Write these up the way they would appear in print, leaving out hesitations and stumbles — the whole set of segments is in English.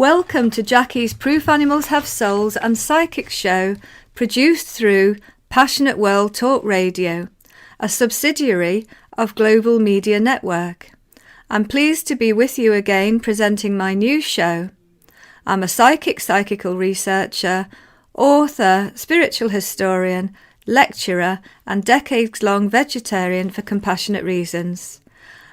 Welcome to Jackie's Proof Animals Have Souls and Psychic show, produced through Passionate World Talk Radio, a subsidiary of Global Media Network. I'm pleased to be with you again presenting my new show. I'm a psychical researcher, author, spiritual historian, lecturer, and decades-long vegetarian for compassionate reasons.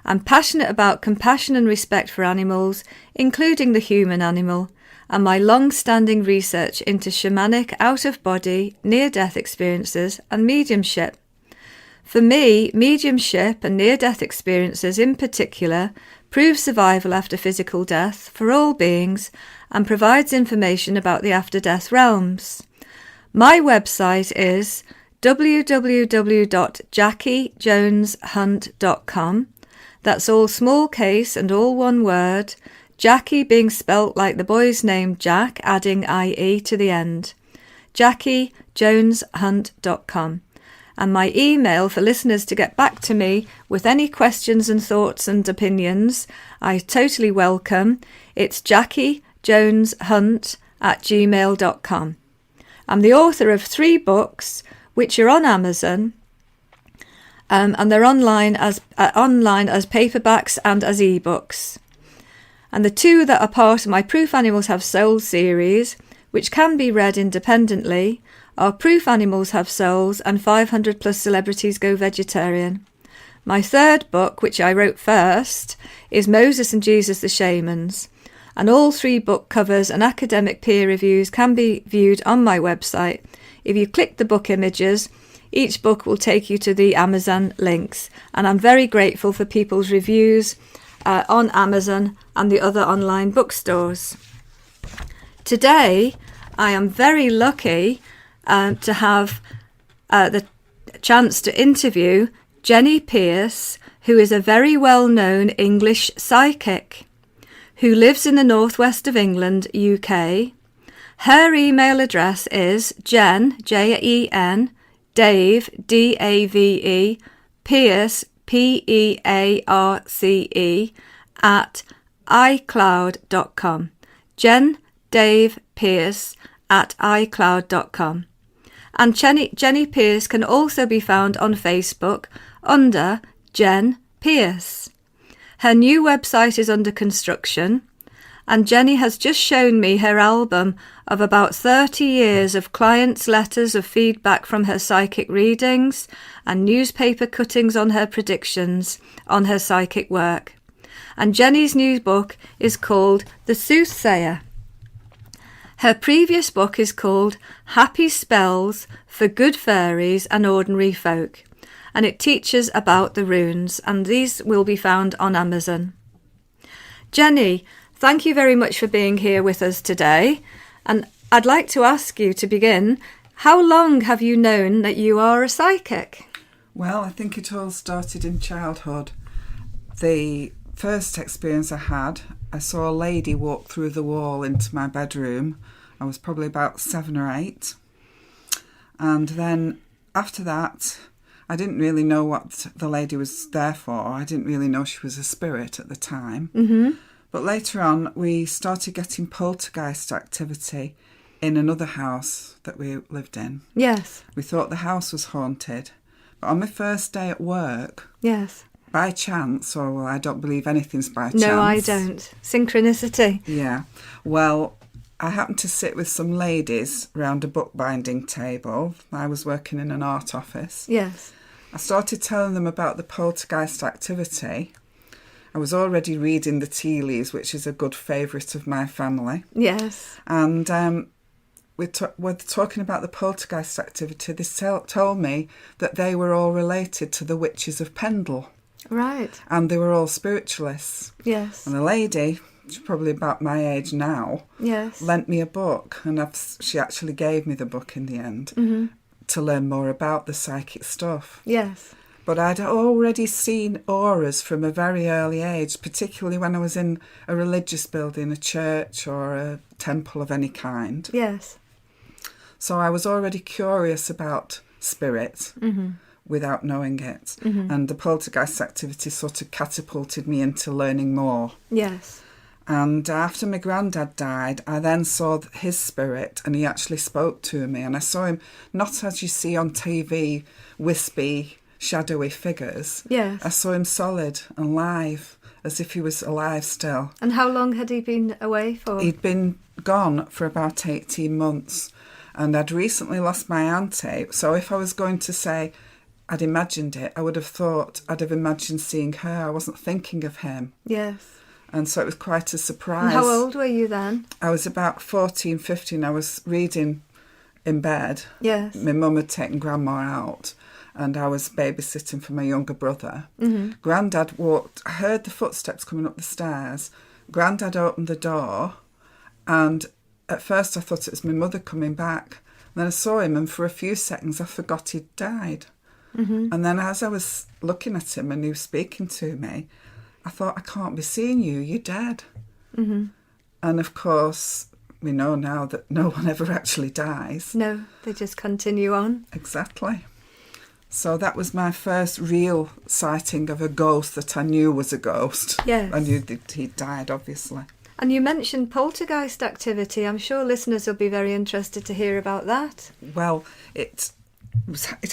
I'm passionate about compassion and respect for animals, including the human animal, and my long-standing research into shamanic, out-of-body, near-death experiences and mediumship. For me, mediumship and near-death experiences in particular prove survival after physical death for all beings and provides information about the after-death realms. My website is www.jackiejoneshunt.com. That's all small case and all one word, Jackie being spelt like the boy's name Jack, adding IE to the end. JackieJonesHunt.com. And my email for listeners to get back to me with any questions and thoughts and opinions, I totally welcome. It's JackieJonesHunt@gmail.com. I'm the author of 3 books, which are on Amazon, and they're online as paperbacks and as ebooks. And the 2 that are part of my Proof Animals Have Souls series, which can be read independently, are Proof Animals Have Souls and 500 Plus Celebrities Go Vegetarian. My 3rd book, which I wrote first, is Moses and Jesus the Shamans, and all 3 book covers and academic peer reviews can be viewed on my website. If you click the book images, each book will take you to the Amazon links, and I'm very grateful for people's reviews on Amazon and the other online bookstores. Today, I am very lucky to have the chance to interview Jenny Pierce, who is a very well-known English psychic who lives in the northwest of England, UK. Her email address is Jen, Jen, Dave, Dave, Pierce, Pearce, at iCloud.com. Jen, Dave, Pierce at iCloud.com. And Jenny Pierce can also be found on Facebook under Jen Pierce. Her new website is under construction, and Jenny has just shown me her album of about 30 years of clients' letters of feedback from her psychic readings and newspaper cuttings on her predictions on her psychic work. And Jenny's new book is called The Soothsayer. Her previous book is called Happy Spells for Good Fairies and Ordinary Folk, and it teaches about the runes, and these will be found on Amazon. Jenny, thank you very much for being here with us today. And I'd like to ask you to begin, how long have you known that you are a psychic? Well, I think it all started in childhood. The first experience I had, I saw a lady walk through the wall into my bedroom. I was probably about 7 or 8. And then after that, I didn't really know what the lady was there for. I didn't really know she was a spirit at the time. Mm-hmm. But later on, we started getting poltergeist activity in another house that we lived in. Yes. We thought the house was haunted. But on my first day at work, yes, by chance, or well, I don't believe anything's by chance. No, I don't. Synchronicity. Yeah. Well, I happened to sit with some ladies round a bookbinding table. I was working in an art office. Yes. I started telling them about the poltergeist activity. I was already reading the tea leaves, which is a good favourite of my family. Yes. And we're talking about the poltergeist activity. They told me that they were all related to the witches of Pendle. Right. And they were all spiritualists. Yes. And the lady, she's probably about my age now, yes, lent me a book. And she actually gave me the book in the end to learn more about the psychic stuff. Yes. But I'd already seen auras from a very early age, particularly when I was in a religious building, a church or a temple of any kind. Yes. So I was already curious about spirit without knowing it. And the poltergeist activity sort of catapulted me into learning more. Yes. And after my granddad died, I then saw his spirit, and he actually spoke to me. And I saw him not as you see on TV, wispy, shadowy figures. Yes. I saw him solid and live, as if he was alive still. And how long had he been away for? He'd been gone for about 18 months. And I'd recently lost my auntie. So if I was going to say I'd imagined it, I would have thought I'd have imagined seeing her. I wasn't thinking of him. Yes. And so it was quite a surprise. And how old were you then? I was about 14, 15. I was reading in bed. Yes. My mum had taken Grandma out, and I was babysitting for my younger brother. Mm-hmm. Grandad walked. I heard the footsteps coming up the stairs. Grandad opened the door, and at first I thought it was my mother coming back. And then I saw him, and for a few seconds I forgot he'd died. Mm-hmm. And then as I was looking at him and he was speaking to me, I thought, I can't be seeing you, you're dead. Mm-hmm. And of course, we know now that no one ever actually dies. No, they just continue on. Exactly. So that was my first real sighting of a ghost that I knew was a ghost. Yes. I knew that he'd died, obviously. And you mentioned poltergeist activity. I'm sure listeners will be very interested to hear about that. Well, it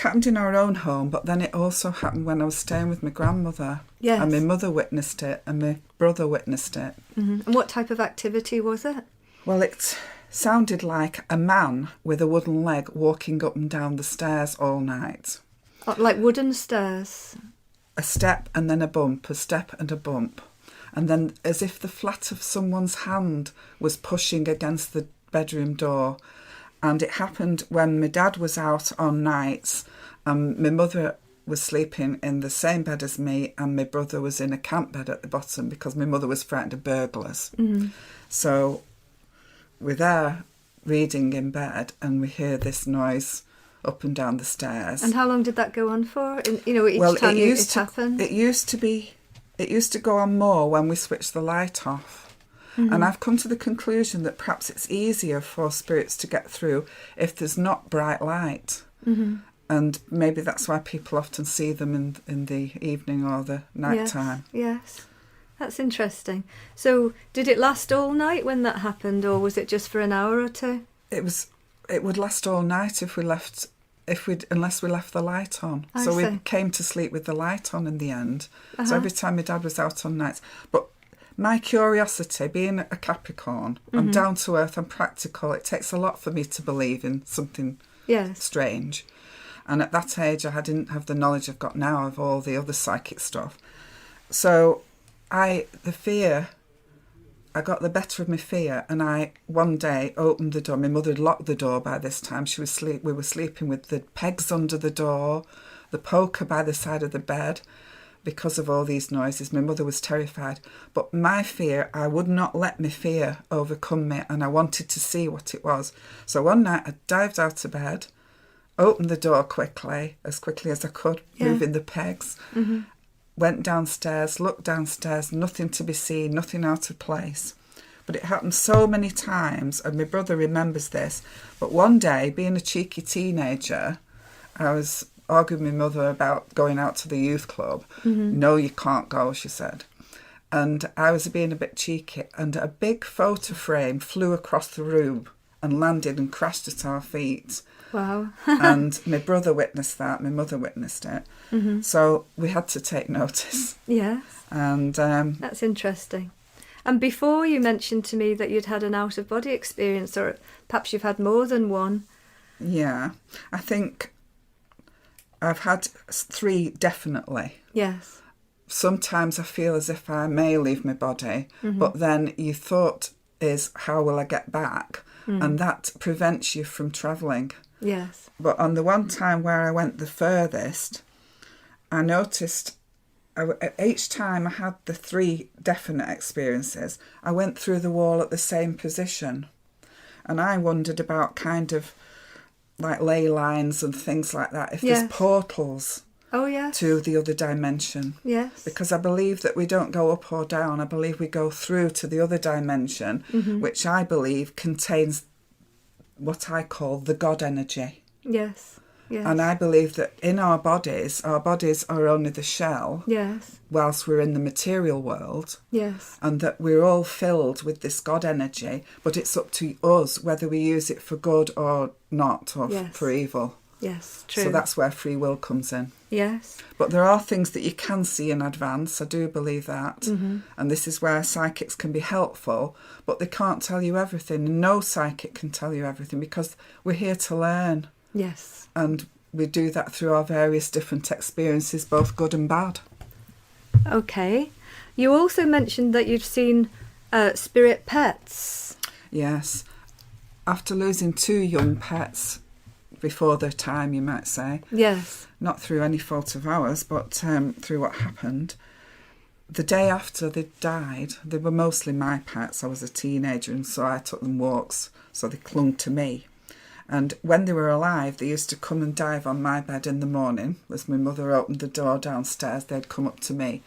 happened in our own home, but then it also happened when I was staying with my grandmother. Yes. And my mother witnessed it and my brother witnessed it. Mm-hmm. And what type of activity was it? Well, it sounded like a man with a wooden leg walking up and down the stairs all night. Oh, like wooden stairs? A step and then a bump, a step and a bump. And then as if the flat of someone's hand was pushing against the bedroom door. And it happened when my dad was out on nights and my mother was sleeping in the same bed as me and my brother was in a camp bed at the bottom because my mother was frightened of burglars. Mm-hmm. So we're there reading in bed and we hear this noise up and down the stairs. And how long did that go on for? Each time it happened? It used to go on more when we switched the light off. Mm-hmm. And I've come to the conclusion that perhaps it's easier for spirits to get through if there's not bright light. Mm-hmm. And maybe that's why people often see them in the evening or the night time. Yes, that's interesting. So did it last all night when that happened, or was it just for an hour or two? It would last all night unless we left the light on. I see. We came to sleep with the light on in the end. Uh-huh. So every time my dad was out on nights. But my curiosity, being a Capricorn, mm-hmm. I'm down to earth, I'm practical. It takes a lot for me to believe in something strange. And at that age, I didn't have the knowledge I've got now of all the other psychic stuff. So I got the better of my fear, and I one day opened the door. My mother had locked the door by this time. We were sleeping with the pegs under the door, the poker by the side of the bed. Because of all these noises, my mother was terrified. But my fear, I would not let my fear overcome me, and I wanted to see what it was. So one night I dived out of bed, opened the door as quickly as I could, moving the pegs, mm-hmm. went downstairs, looked downstairs, nothing to be seen, nothing out of place. But it happened so many times, and my brother remembers this. But one day, being a cheeky teenager, I was arguing with my mother about going out to the youth club. Mm-hmm. No, you can't go, she said. And I was being a bit cheeky, and a big photo frame flew across the room and landed and crashed at our feet. Wow. And my brother witnessed that, my mother witnessed it. Mm-hmm. So we had to take notice. Yes. And that's interesting. And before you mentioned to me that you'd had an out-of-body experience, or perhaps you've had more than one. Yeah, I think I've had 3 definitely. Yes. Sometimes I feel as if I may leave my body, mm-hmm. but then your thought is, how will I get back? Mm. And that prevents you from travelling. Yes. But on the one time where I went the furthest, I noticed each time I had the 3 definite experiences, I went through the wall at the same position. And I wondered about kind of like ley lines and things like that, if there's portals to the other dimension. Yes. Because I believe that we don't go up or down. I believe we go through to the other dimension, mm-hmm. which I believe contains what I call the God energy. Yes. Yes. And I believe that in our bodies are only the shell. Yes. Whilst we're in the material world. Yes. And that we're all filled with this God energy, but it's up to us whether we use it for good or not, or Yes. for evil. Yes, true. So that's where free will comes in. Yes. But there are things that you can see in advance. I do believe that. Mm-hmm. And this is where psychics can be helpful, but they can't tell you everything. And no psychic can tell you everything because we're here to learn. Yes. And we do that through our various different experiences, both good and bad. Okay. You also mentioned that you've seen spirit pets. Yes. After losing 2 young pets before their time, you might say. Yes. Not through any fault of ours, but through what happened. The day after they died, they were mostly my pets. I was a teenager, and so I took them walks, so they clung to me. And when they were alive, they used to come and dive on my bed in the morning. As my mother opened the door downstairs, they'd come up to me.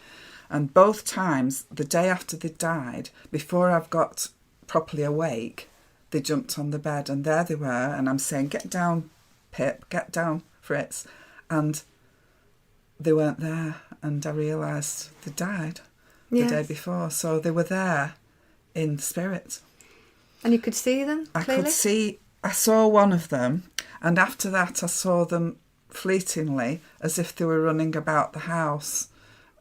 And both times, the day after they died, before I've got properly awake, they jumped on the bed, and there they were. And I'm saying, "Get down, Pip, get down, Fritz." And they weren't there. And I realised they died the day before. So they were there in spirit. And you could see them clearly? I saw one of them, and after that I saw them fleetingly, as if they were running about the house,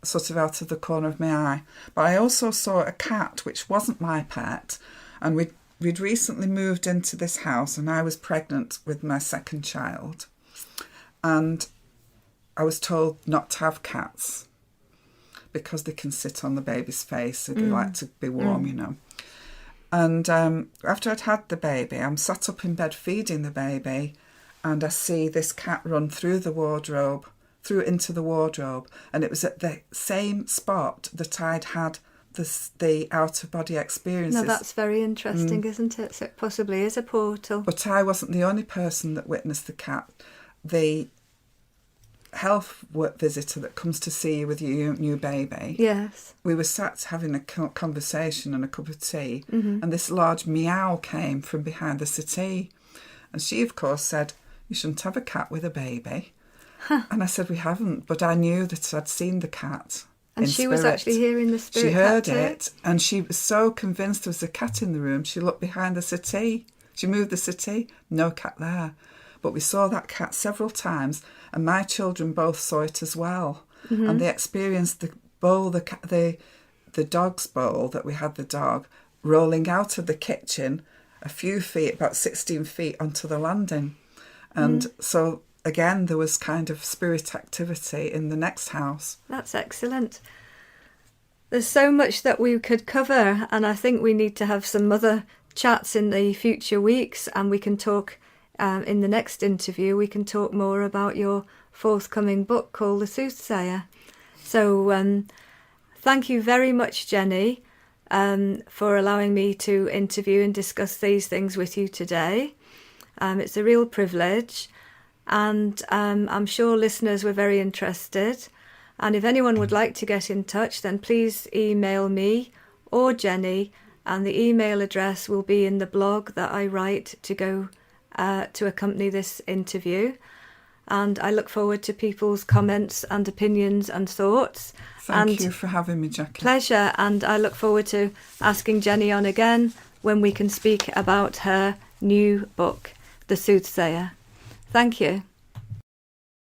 sort of out of the corner of my eye. But I also saw a cat, which wasn't my pet, and we'd recently moved into this house, and I was pregnant with my second child. And I was told not to have cats because they can sit on the baby's face, so they like to be warm, you know. And after I'd had the baby, I'm sat up in bed feeding the baby, and I see this cat run through the wardrobe, into the wardrobe, and it was at the same spot that I'd had the out-of-body experiences. Now that's very interesting, isn't it? So it possibly is a portal. But I wasn't the only person that witnessed the cat. The health visitor that comes to see you with your new baby. Yes. We were sat having a conversation and a cup of tea, and this large meow came from behind the settee. And she, of course, said, "You shouldn't have a cat with a baby." And I said, "We haven't," but I knew that I'd seen the cat. And she was actually hearing the spirit. She heard cat it, and she was so convinced there was a cat in the room, she looked behind the settee. She moved the settee, no cat there. But we saw that cat several times, and my children both saw it as well. And they experienced the bowl, the dog's bowl that we had, the dog, rolling out of the kitchen a few feet, about 16 feet, onto the landing. And so, again, there was kind of spirit activity in the next house. That's excellent. There's so much that we could cover, and I think we need to have some other chats in the future weeks, and we can talk in the next interview, we can talk more about your forthcoming book called The Soothsayer. So thank you very much, Jenny, for allowing me to interview and discuss these things with you today. It's a real privilege, and I'm sure listeners were very interested. And if anyone would like to get in touch, then please email me or Jenny, and the email address will be in the blog that I write to go to accompany this interview. And I look forward to people's comments and opinions and thoughts. Thank you for having me, Jackie. Pleasure, and I look forward to asking Jenny on again when we can speak about her new book, The Soothsayer. Thank you.